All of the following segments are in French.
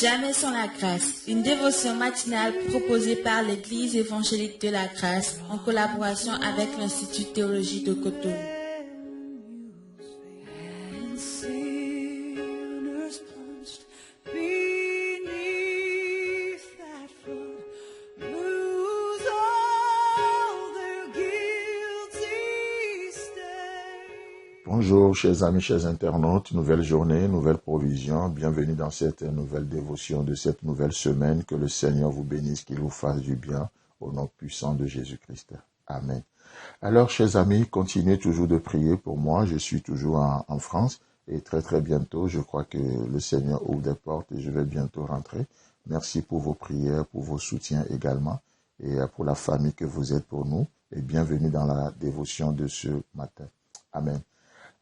Jamais sans la grâce, une dévotion matinale proposée par l'Église évangélique de la grâce en collaboration avec l'Institut de théologie de Cotonou. Bonjour chers amis, chers internautes, nouvelle journée, nouvelle provision, bienvenue dans cette nouvelle dévotion de cette nouvelle semaine, que le Seigneur vous bénisse, qu'il vous fasse du bien, au nom puissant de Jésus-Christ. Amen. Alors chers amis, continuez toujours de prier pour moi, je suis toujours en France et très bientôt, je crois que le Seigneur ouvre des portes et je vais bientôt rentrer. Merci pour vos prières, pour vos soutiens également et pour la famille que vous êtes pour nous et bienvenue dans la dévotion de ce matin. Amen.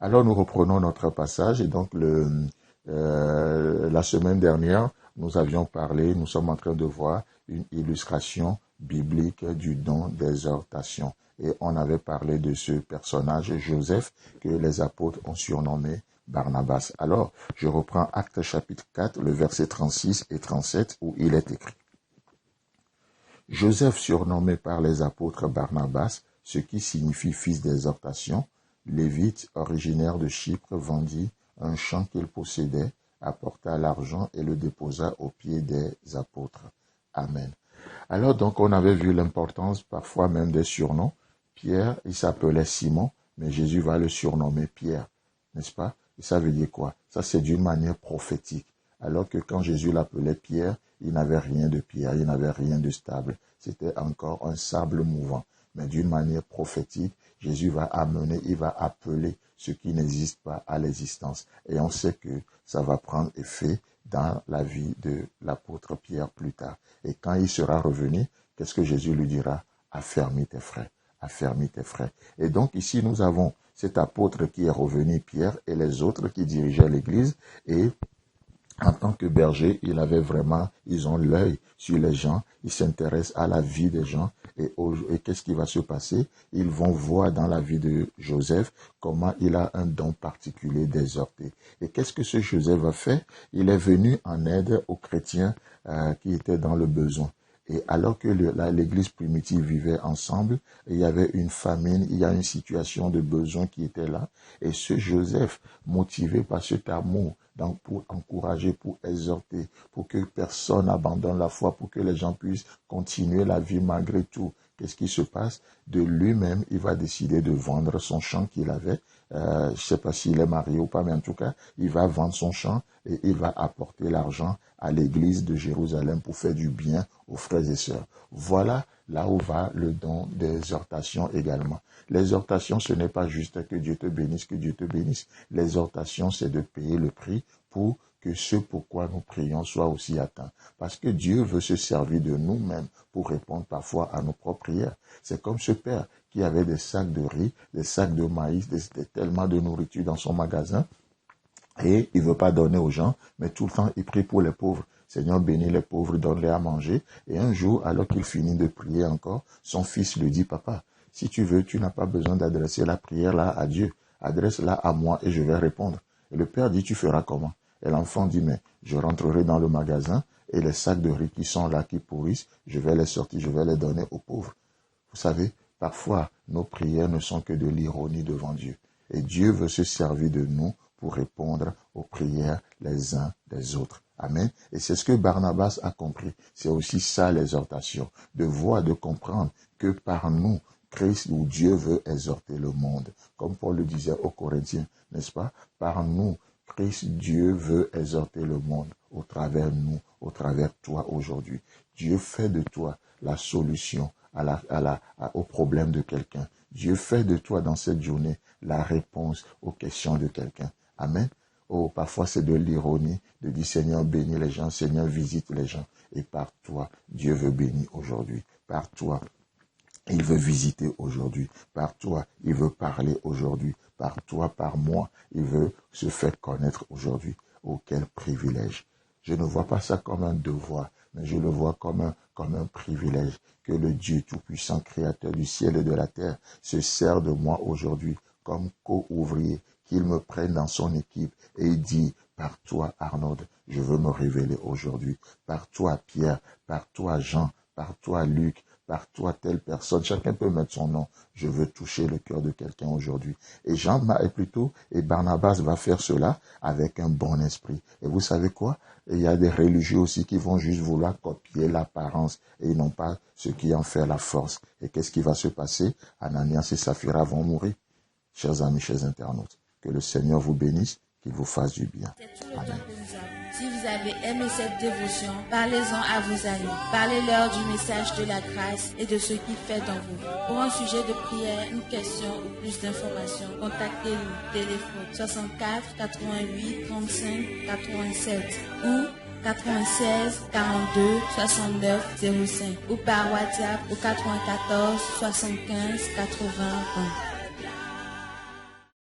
Alors nous reprenons notre passage et donc la semaine dernière, nous sommes en train de voir une illustration biblique du don d'exhortation. Et on avait parlé de ce personnage, Joseph, que les apôtres ont surnommé Barnabas. Alors, je reprends Actes chapitre 4, le verset 36 et 37, où il est écrit. Joseph, surnommé par les apôtres Barnabas, ce qui signifie fils d'exhortation, Lévite, originaire de Chypre, vendit un champ qu'il possédait, apporta l'argent et le déposa aux pieds des apôtres. Amen. Alors donc on avait vu l'importance parfois même des surnoms. Pierre, il s'appelait Simon, mais Jésus va le surnommer Pierre, n'est-ce pas? Et ça veut dire quoi? Ça c'est d'une manière prophétique. Alors que quand Jésus l'appelait Pierre, il n'avait rien de pierre, il n'avait rien de stable. C'était encore un sable mouvant. Mais d'une manière prophétique, Jésus va appeler ce qui n'existe pas à l'existence. Et on sait que ça va prendre effet dans la vie de l'apôtre Pierre plus tard. Et quand il sera revenu, qu'est-ce que Jésus lui dira? Affermis tes frères, affermis tes frères. Et donc ici, nous avons cet apôtre qui est revenu, Pierre, et les autres qui dirigeaient l'église. Et en tant que berger, ils ont l'œil sur les gens, ils s'intéressent à la vie des gens et qu'est-ce qui va se passer? Ils vont voir dans la vie de Joseph comment il a un don particulier d'exhorter. Et qu'est-ce que ce Joseph a fait? Il est venu en aide aux chrétiens qui étaient dans le besoin. Et alors que l'église primitive vivait ensemble, il y avait une famine, il y a une situation de besoin qui était là. Et ce Joseph, motivé par cet amour, donc pour encourager, pour exhorter, pour que personne n'abandonne la foi, pour que les gens puissent continuer la vie malgré tout. Qu'est-ce qui se passe? De lui-même, il va décider de vendre son champ qu'il avait. Je ne sais pas s'il est marié ou pas, mais en tout cas, il va vendre son champ et il va apporter l'argent à l'église de Jérusalem pour faire du bien aux frères et sœurs. Voilà là où va le don d'exhortation également. L'exhortation, ce n'est pas juste que Dieu te bénisse, que Dieu te bénisse. L'exhortation, c'est de payer le prix pour que ce pourquoi nous prions soit aussi atteint. Parce que Dieu veut se servir de nous-mêmes pour répondre parfois à nos propres prières. C'est comme ce père qui avait des sacs de riz, des sacs de maïs, tellement de nourriture dans son magasin. Et il ne veut pas donner aux gens, mais tout le temps, il prie pour les pauvres. Seigneur, bénis les pauvres, donne-les à manger. Et un jour, alors qu'il finit de prier encore, son fils lui dit, papa, si tu veux, tu n'as pas besoin d'adresser la prière là à Dieu. Adresse-la à moi et je vais répondre. Et le père dit, tu feras comment? Et l'enfant dit, mais je rentrerai dans le magasin et les sacs de riz qui sont là, qui pourrissent, je vais les sortir, je vais les donner aux pauvres. Vous savez, parfois, nos prières ne sont que de l'ironie devant Dieu. Et Dieu veut se servir de nous pour répondre aux prières les uns des autres. Amen. Et c'est ce que Barnabas a compris. C'est aussi ça l'exhortation, de voir, de comprendre que par nous, Christ ou Dieu veut exhorter le monde. Comme Paul le disait aux Corinthiens, n'est-ce pas? Par nous, Christ, Dieu veut exhorter le monde au travers nous, au travers toi aujourd'hui. Dieu fait de toi la solution au problème de quelqu'un. Dieu fait de toi dans cette journée la réponse aux questions de quelqu'un. Amen. Oh, parfois c'est de l'ironie de dire Seigneur bénis les gens, Seigneur visite les gens. Et par toi, Dieu veut bénir aujourd'hui. Par toi, il veut visiter aujourd'hui. Par toi, il veut parler aujourd'hui. Par toi, par moi, il veut se faire connaître aujourd'hui. Oh, quel privilège. Je ne vois pas ça comme un devoir, mais je le vois comme un privilège que le Dieu Tout-Puissant, Créateur du ciel et de la terre, se sert de moi aujourd'hui comme co-ouvrier, qu'il me prenne dans son équipe et il dit, Par toi, Arnaud, je veux me révéler aujourd'hui. Par toi, Pierre, par toi, Jean, par toi, Luc, par toi, telle personne. Chacun peut mettre son nom. Je veux toucher le cœur de quelqu'un aujourd'hui. Et et Barnabas va faire cela avec un bon esprit. Et vous savez quoi? Il y a des religieux aussi qui vont juste vouloir copier l'apparence et non pas ce qui en fait la force. Et qu'est-ce qui va se passer? Ananias et Saphira vont mourir. Chers amis, chers internautes, que le Seigneur vous bénisse, qu'il vous fasse du bien. C'est tout le temps que nous avons. Si vous avez aimé cette dévotion, parlez-en à vos amis. Parlez-leur du message de la grâce et de ce qu'il fait dans vous. Pour un sujet de prière, une question ou plus d'informations, contactez-nous. Téléphone 64 88 35 87 ou 96 42 69 05 ou par WhatsApp au 94 75 80 20.